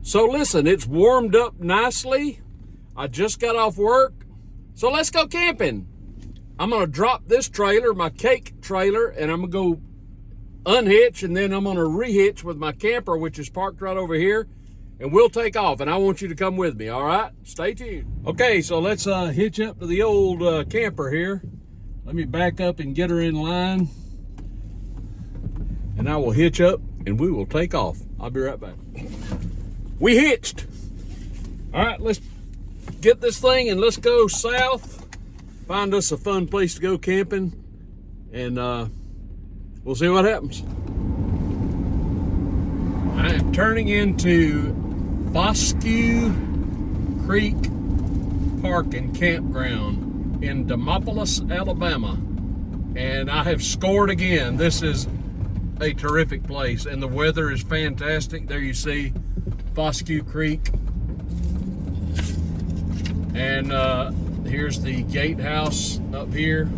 So listen, it's warmed up nicely. I just got off work. So let's go camping. I'm gonna drop this trailer, my cake trailer, and I'm gonna go unhitch, and then I'm gonna rehitch with my camper, which is parked right over here, and we'll take off. And I want you to come with me, all right? Stay tuned. Okay, so let's hitch up to the old camper here. Let me back up and get her in line, and I will hitch up and we will take off. I'll be right back. We hitched. All right, let's get this thing and let's go south, find us a fun place to go camping, and we'll see what happens. I am turning into Foscue Creek Park and Campground in Demopolis, Alabama, and I have scored again. This is a terrific place, and the weather is fantastic. There you see Foscue Creek, and here's the gatehouse up here.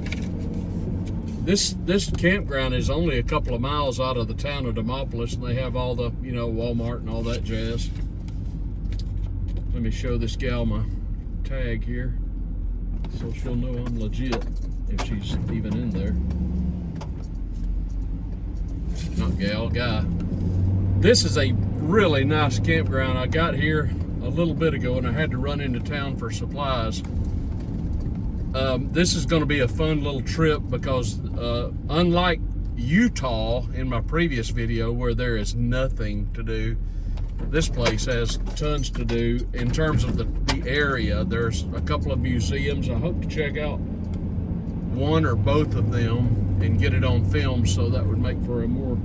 This campground is only a couple of miles out of the town of Demopolis, and they have all the, you know, Walmart and all that jazz. Let me show this gal my tag here, so she'll know I'm legit if she's even in there. Not gal, guy. This is a really nice campground. I got here a little bit ago and I had to run into town for supplies. This is going to be a fun little trip because unlike Utah in my previous video where there is nothing to do, this place has tons to do in terms of the area. There's a couple of museums. I hope to check out one or both of them and get it on film, so that would make for a more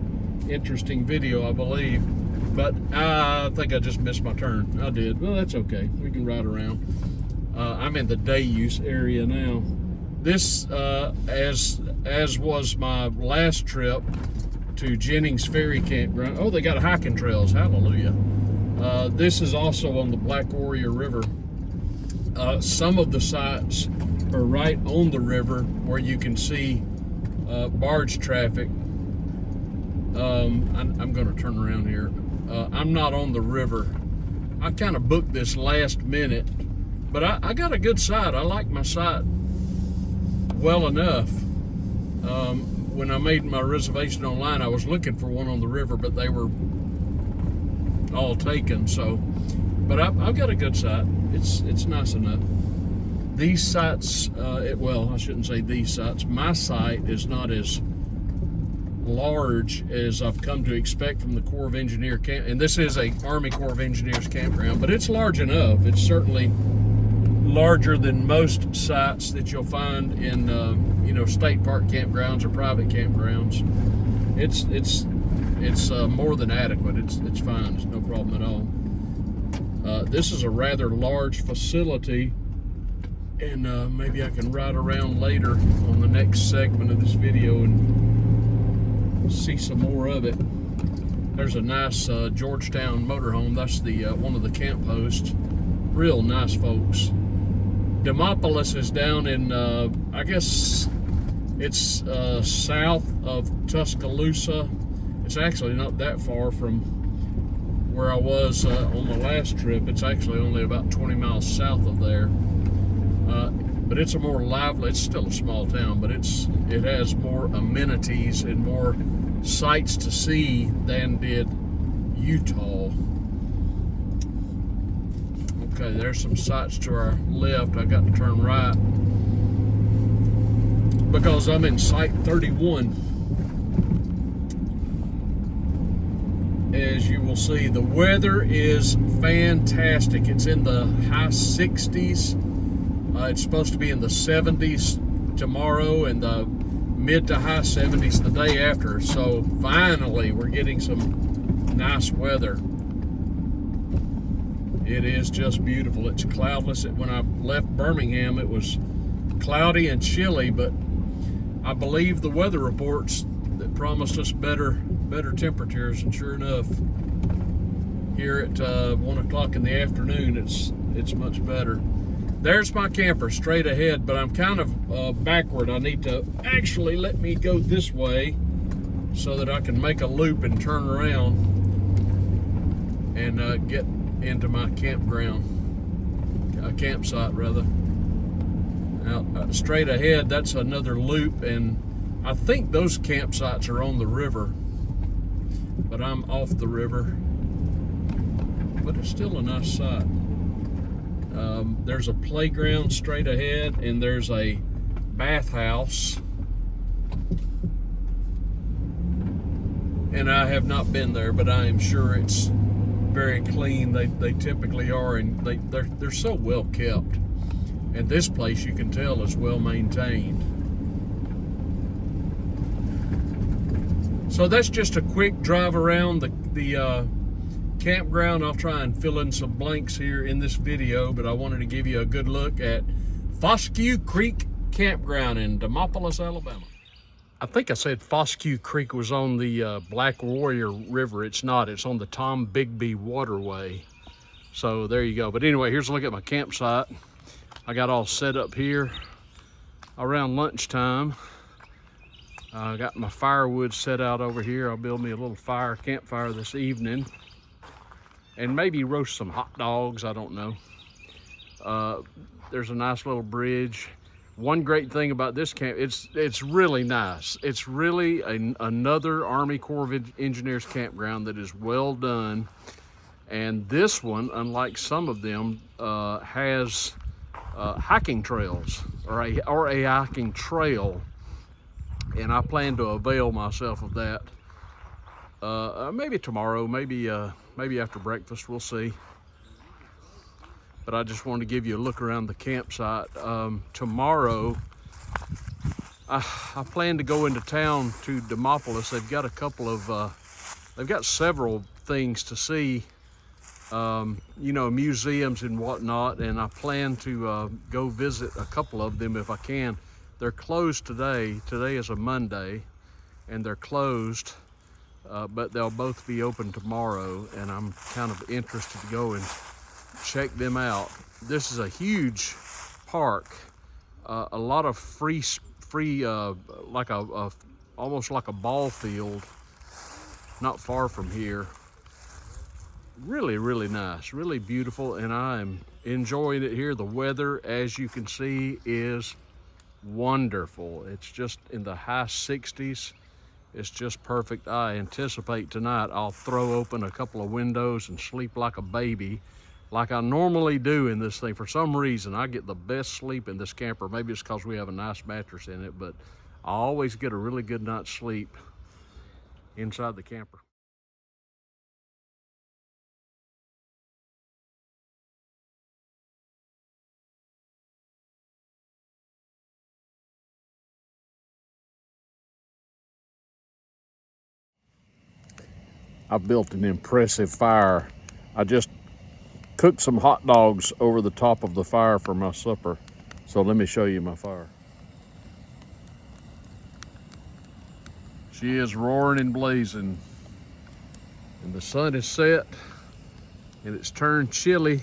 interesting video, I believe. But I think I just missed my turn. I did. Well, that's okay. We can ride around. I'm in the day use area now. This, as was my last trip to Jennings Ferry Campground. Oh, they got hiking trails. Hallelujah. This is also on the Black Warrior River. Some of the sites are right on the river where you can see barge traffic. I'm going to turn around here. I'm not on the river. I kind of booked this last minute, but I got a good site. I like my site well enough. When I made my reservation online, I was looking for one on the river, but they were all taken. So, but I've got a good site. It's nice enough. These sites, well, I shouldn't say these sites. My site is not as large as I've come to expect from the Corps of Engineer camp, and this is a Army Corps of Engineers campground, but it's large enough. It's certainly larger than most sites that you'll find in you know, state park campgrounds or private campgrounds. It's more than adequate. It's fine. It's no problem at all. This is a rather large facility, and maybe I can ride around later on the next segment of this video and see some more of it. There's a nice Georgetown motorhome. That's the one of the camp hosts. Real nice folks. Demopolis is down in, I guess it's south of Tuscaloosa. It's actually not that far from where I was on the last trip. It's actually only about 20 miles south of there. But it's a more lively, it's still a small town, but it has more amenities and more sights to see than did Utah. Okay, there's some sights to our left. I got to turn right because I'm in site 31. As you will see, the weather is fantastic. It's in the high 60s. It's supposed to be in the 70s tomorrow and the mid to high 70s the day after. So finally, we're getting some nice weather. It is just beautiful. It's cloudless. When I left Birmingham, it was cloudy and chilly, but I believe the weather reports that promised us better temperatures, and sure enough, here at 1 o'clock in the afternoon, it's much better. There's my camper straight ahead, but I'm kind of backward. I need to actually let me go this way so that I can make a loop and turn around and get into my campsite rather. Now, straight ahead, that's another loop, and I think those campsites are on the river, but I'm off the river. But it's still a nice site. There's a playground straight ahead, and there's a bathhouse. And I have not been there, but I am sure it's very clean. They typically are, and they're so well kept. And this place, you can tell, is well maintained. So that's just a quick drive around the campground. I'll try and fill in some blanks here in this video, but I wanted to give you a good look at Foscue Creek Campground in Demopolis, Alabama. I think I said Foscue Creek was on the Black Warrior River. It's not. It's on the Tom Bigby Waterway. So there you go. But anyway, here's a look at my campsite. I got all set up here around lunchtime. I got my firewood set out over here. I'll build me a little campfire this evening, and maybe roast some hot dogs. I don't know. There's a nice little bridge. One great thing about this camp, it's really nice. It's really another Army Corps of Engineers campground that is well done. And this one, unlike some of them, has hiking trails, or a hiking trail. And I plan to avail myself of that. Maybe tomorrow, maybe after breakfast, we'll see. But I just wanted to give you a look around the campsite. Tomorrow, I plan to go into town to Demopolis. They've got a couple of, they've got several things to see, you know, museums and whatnot. And I plan to go visit a couple of them if I can. They're closed today. Today is a Monday, and they're closed, but they'll both be open tomorrow. And I'm kind of interested to go and check them out. This is a huge park, a lot of free like almost like a ball field, not far from here. Really, really nice, really beautiful, and I'm enjoying it here. The weather, as you can see, is wonderful. It's just in the high 60s. It's just perfect. I anticipate tonight I'll throw open a couple of windows and sleep like a baby, like I normally do in this thing. For some reason, I get the best sleep in this camper. Maybe it's because we have a nice mattress in it, but I always get a really good night's sleep inside the camper. I've built an impressive fire. I just cooked some hot dogs over the top of the fire for my supper. So let me show you my fire. She is roaring and blazing. And the sun is set and it's turned chilly,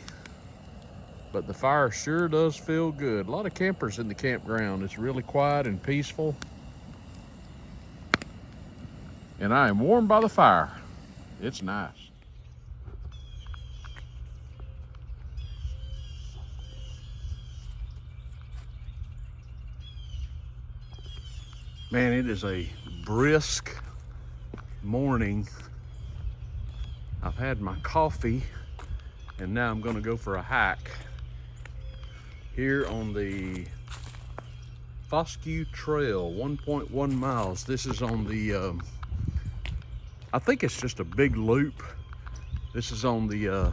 but the fire sure does feel good. A lot of campers in the campground. It's really quiet and peaceful. And I am warmed by the fire. It's nice. Man, it is a brisk morning. I've had my coffee, and now I'm gonna go for a hike here on the Foscue Trail, 1.1 miles. This is on the, I think it's just a big loop. This is on the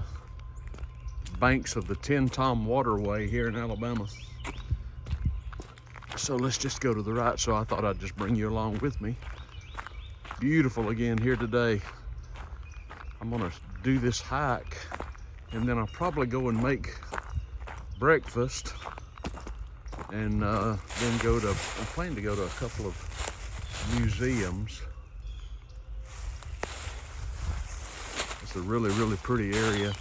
banks of the Ten Tom Waterway here in Alabama. So let's just go to the right. So I thought I'd just bring you along with me. Beautiful again here today. I'm gonna do this hike, and then I'll probably go and make breakfast, and then go to, I plan to go to a couple of museums. It's a really, really pretty area.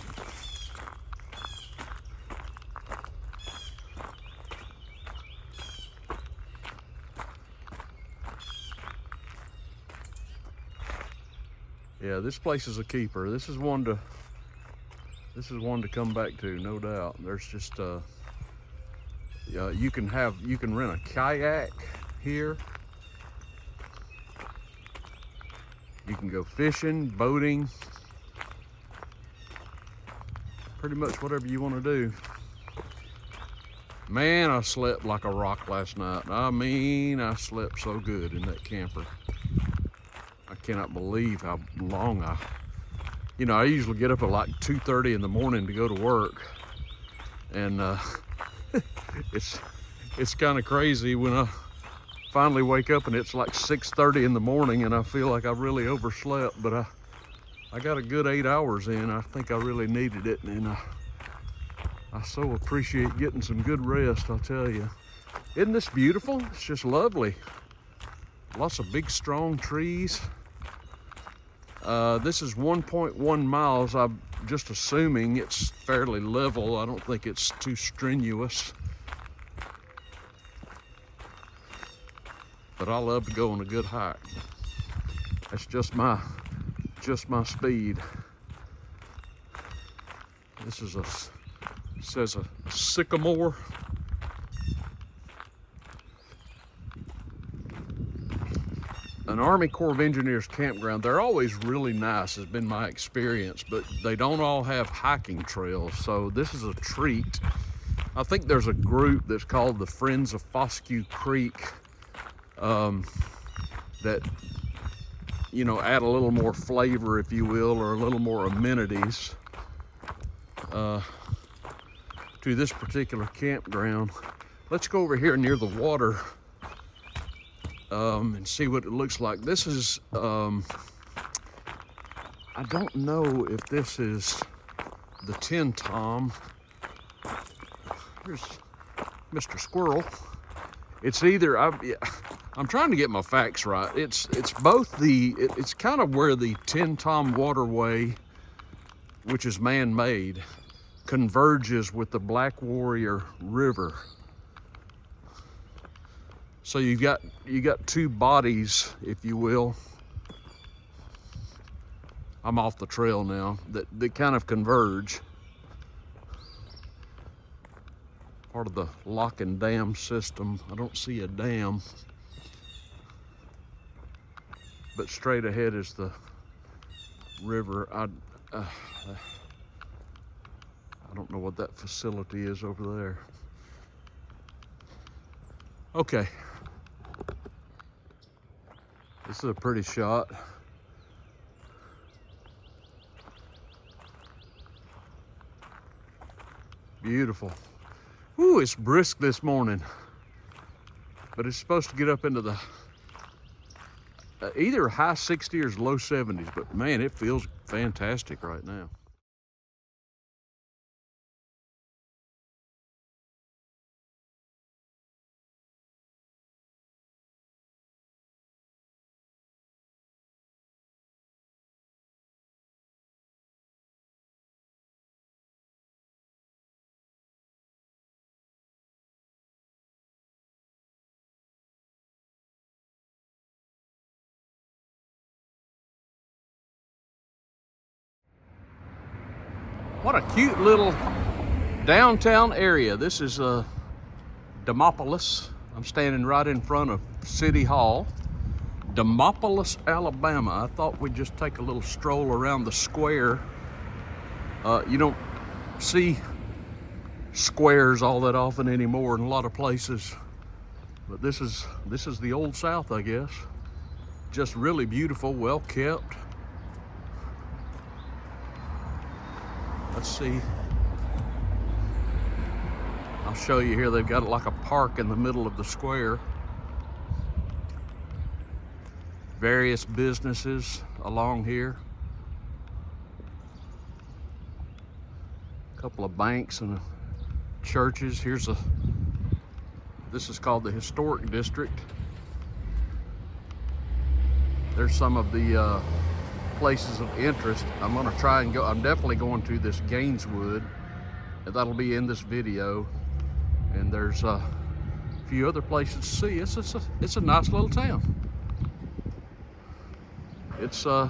Yeah, this place is a keeper. This is one to This is one to come back to, no doubt. There's just you can rent a kayak here. You can go fishing, boating, pretty much whatever you want to do. Man, I slept like a rock last night. I mean, I slept so good in that camper. I cannot believe how long I usually get up at like 2:30 in the morning to go to work. And it's kind of crazy when I finally wake up and it's like 6:30 in the morning and I feel like I really overslept, but I got a good 8 hours in. I think I really needed it, and I so appreciate getting some good rest, I'll tell you. Isn't this beautiful? It's just lovely. Lots of big, strong trees. This is 1.1 miles. I'm just assuming it's fairly level. I don't think it's too strenuous. But I love to go on a good hike. That's just my speed. This is says a sycamore. An Army Corps of Engineers campground, they're always really nice, has been my experience, but they don't all have hiking trails, so this is a treat. I think there's a group that's called the Friends of Foscue Creek that, add a little more flavor, if you will, or a little more amenities to this particular campground. Let's go over here near the water and see what it looks like. This is, I don't know if this is the Tin Tom. Here's Mr. Squirrel. It's either, I'm trying to get my facts right. It's both it's kind of where the Tin Tom waterway, which is man-made, converges with the Black Warrior River. So you got two bodies, if you will. I'm off the trail now, that kind of converge. Part of the lock and dam system. I don't see a dam, but straight ahead is the river. I don't know what that facility is over there. Okay. This is a pretty shot. Beautiful. Ooh, it's brisk this morning, but it's supposed to get up into the either high 60s or low 70s, but man, it feels fantastic right now. What a cute little downtown area. This is Demopolis. I'm standing right in front of City Hall. Demopolis, Alabama. I thought we'd just take a little stroll around the square. You don't see squares all that often anymore in a lot of places, but this is the old South, I guess. Just really beautiful, well kept. Let's see. I'll show you here. They've got like a park in the middle of the square. Various businesses along here. A couple of banks and churches. This is called the Historic District. There's some of the places of interest. I'm gonna try and go. I'm definitely going to this Gaineswood, and that'll be in this video. And there's a few other places to see. It's a nice little town. It's kind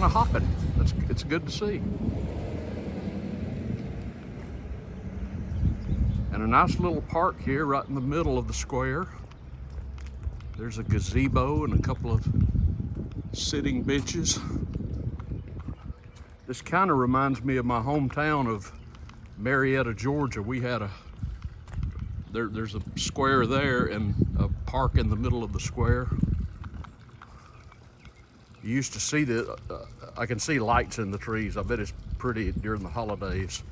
of hopping. It's good to see. And a nice little park here right in the middle of the square. There's a gazebo and a couple of sitting benches. This kind of reminds me of my hometown of Marietta, Georgia. We had there's a square there and a park in the middle of the square. You used to see I can see lights in the trees. I bet it's pretty during the holidays.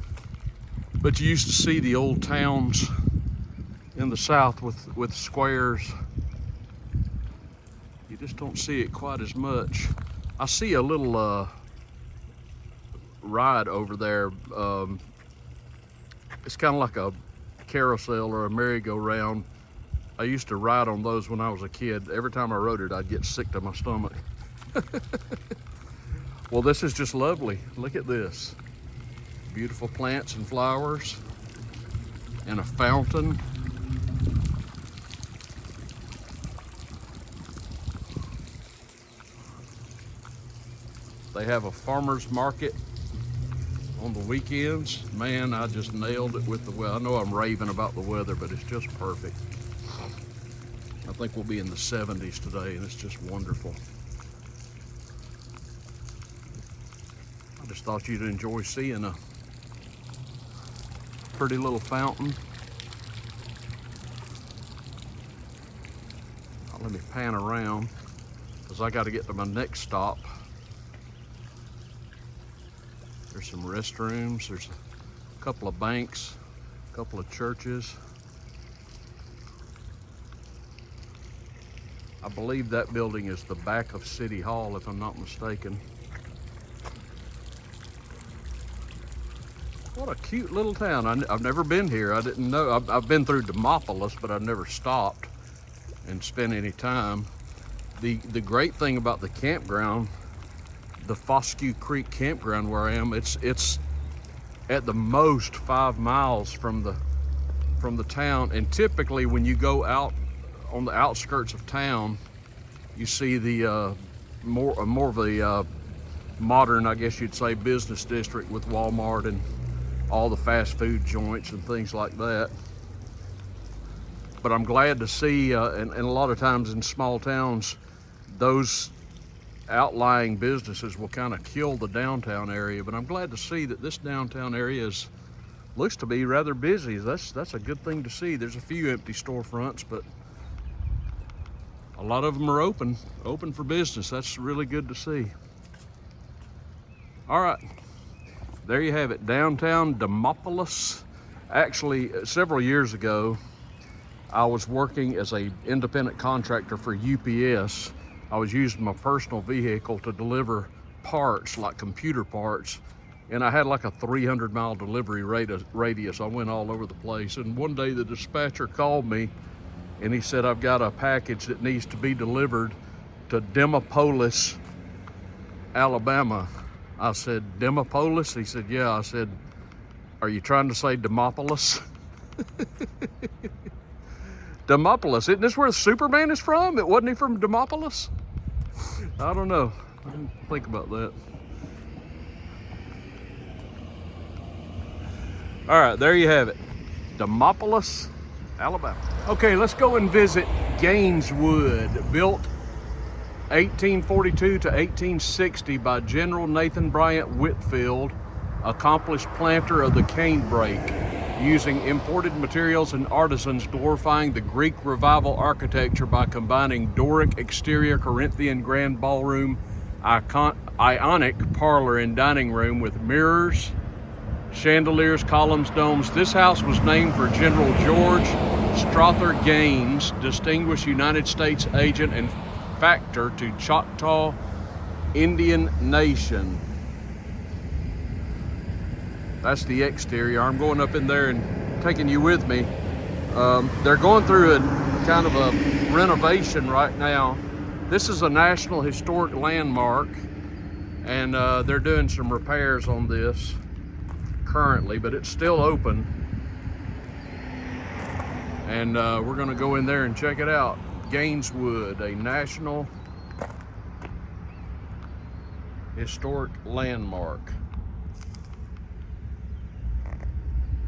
But you used to see the old towns in the South with squares. You just don't see it quite as much. I see a little ride over there. It's kind of like a carousel or a merry-go-round. I used to ride on those when I was a kid. Every time I rode it, I'd get sick to my stomach. Well, this is just lovely. Look at this. Beautiful plants and flowers and a fountain. They have a farmer's market on the weekends. Man, I just nailed it with the weather. I know I'm raving about the weather, but it's just perfect. I think we'll be in the 70s today, and it's just wonderful. I just thought you'd enjoy seeing a pretty little fountain. Now, let me pan around because I got to get to my next stop. There's some restrooms, there's a couple of banks, a couple of churches. I believe that building is the back of City Hall, if I'm not mistaken. What a cute little town. I've never been here. I didn't know. I've been through Demopolis, but I've never stopped and spent any time. The great thing about the campground, the Foscue Creek campground where I am, it's at the most 5 miles from the town. And typically when you go out on the outskirts of town, you see the more of the modern, I guess you'd say, business district with Walmart and all the fast food joints and things like that. But I'm glad to see, and a lot of times in small towns, those outlying businesses will kind of kill the downtown area. But I'm glad to see that this downtown area looks to be rather busy. That's a good thing to see. There's a few empty storefronts, but a lot of them are open for business. That's really good to see. All right. There you have it, downtown Demopolis. Actually, several years ago, I was working as an independent contractor for UPS. I was using my personal vehicle to deliver parts, like computer parts, and I had like a 300-mile delivery radius. I went all over the place, and one day the dispatcher called me, and he said, I've got a package that needs to be delivered to Demopolis, Alabama. I said, Demopolis? He said, yeah. I said, are you trying to say Demopolis? Demopolis, isn't this where Superman is from? Wasn't he from Demopolis? I don't know. I didn't think about that. All right, there you have it. Demopolis, Alabama. Okay, let's go and visit Gaineswood, built 1842 to 1860 by General Nathan Bryant Whitfield, accomplished planter of the canebrake, using imported materials and artisans, glorifying the Greek Revival architecture by combining Doric exterior Corinthian grand ballroom, Ionic parlor and dining room with mirrors, chandeliers, columns, domes. This house was named for General George Strother Gaines, distinguished United States agent and factor to Choctaw Indian Nation. That's the exterior. I'm going up in there and taking you with me. They're going through a kind of a renovation right now. This is a National Historic Landmark, and they're doing some repairs on this currently, but it's still open. And we're gonna go in there and check it out. Gaineswood, a National Historic Landmark.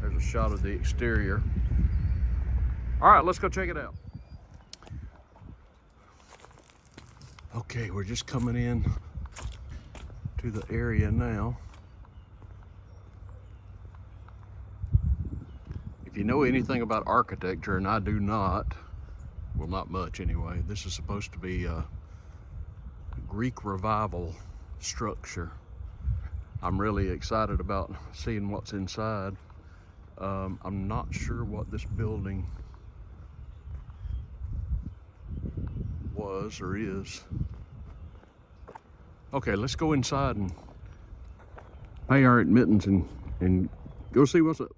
There's a shot of the exterior. All right, let's go check it out. Okay, we're just coming in to the area now. If you know anything about architecture, and I do not, well, not much anyway, this is supposed to be a Greek revival structure. I'm really excited about seeing what's inside. I'm not sure what this building was or is. Okay, let's go inside and pay our admittance and go see what's up.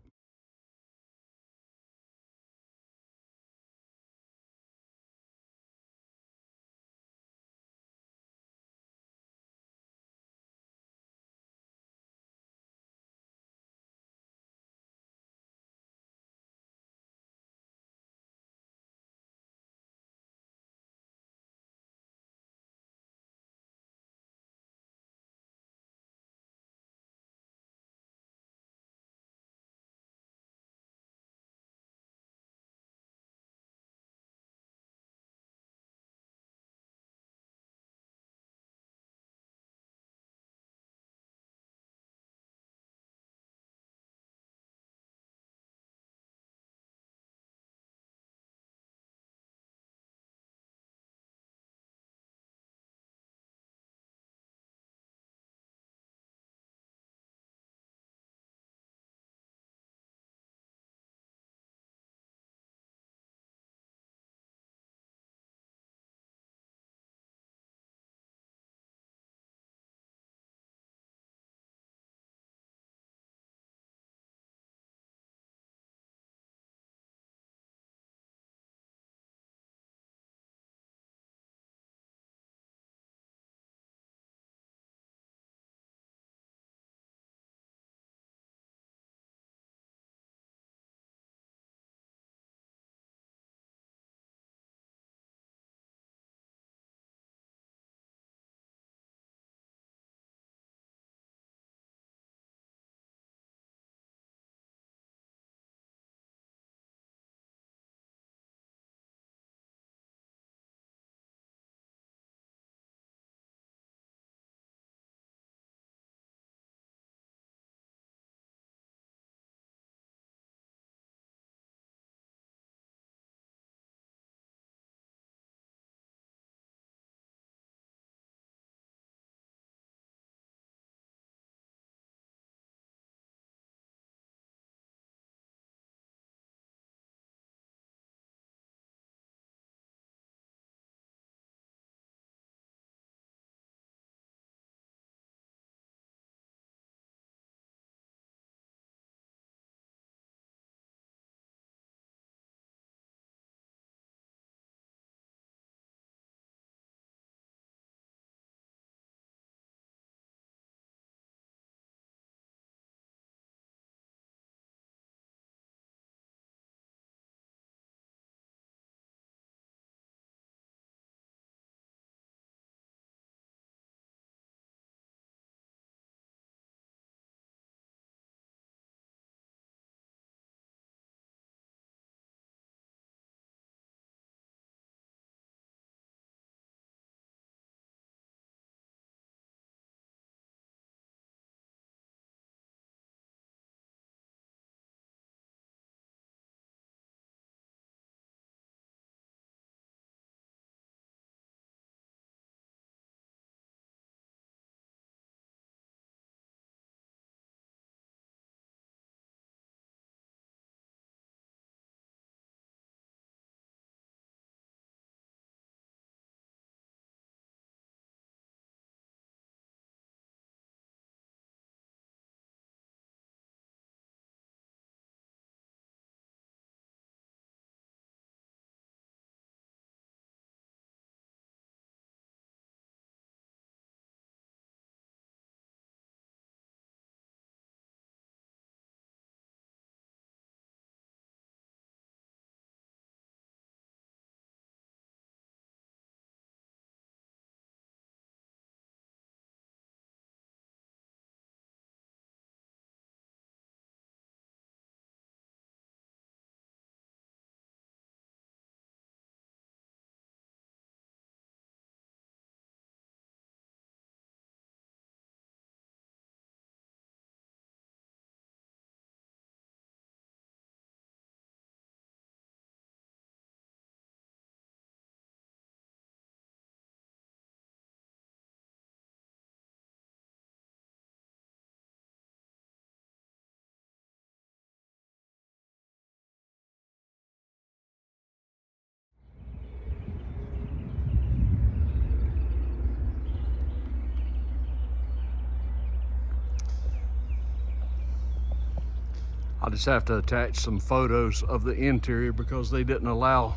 I'll just have to attach some photos of the interior because they didn't allow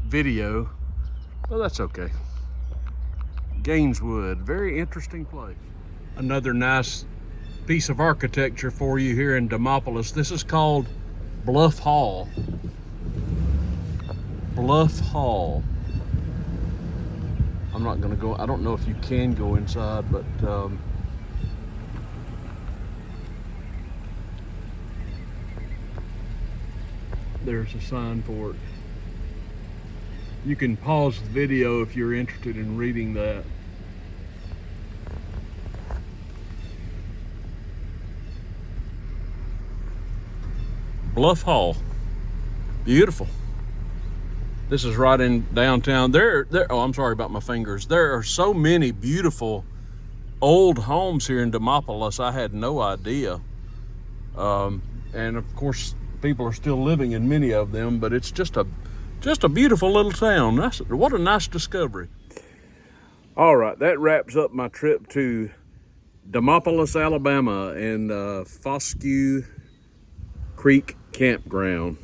video, but that's okay. Gaineswood, very interesting place. Another nice piece of architecture for you here in Demopolis. This is called Bluff Hall. Bluff Hall. I'm not gonna go, I don't know if you can go inside, but there's a sign for it. You can pause the video if you're interested in reading that. Bluff Hall, beautiful. This is right in downtown. Oh, I'm sorry about my fingers. There are so many beautiful old homes here in Demopolis. I had no idea. And of course, people are still living in many of them, but it's just a beautiful little town. What a nice discovery. All right, that wraps up my trip to Demopolis, Alabama, and Foscue Creek Campground.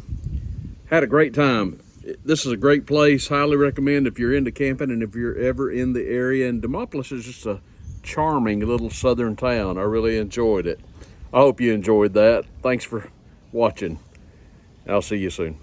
Had a great time. This is a great place. Highly recommend if you're into camping and if you're ever in the area. And Demopolis is just a charming little southern town. I really enjoyed it. I hope you enjoyed that. Thanks for watching. I'll see you soon.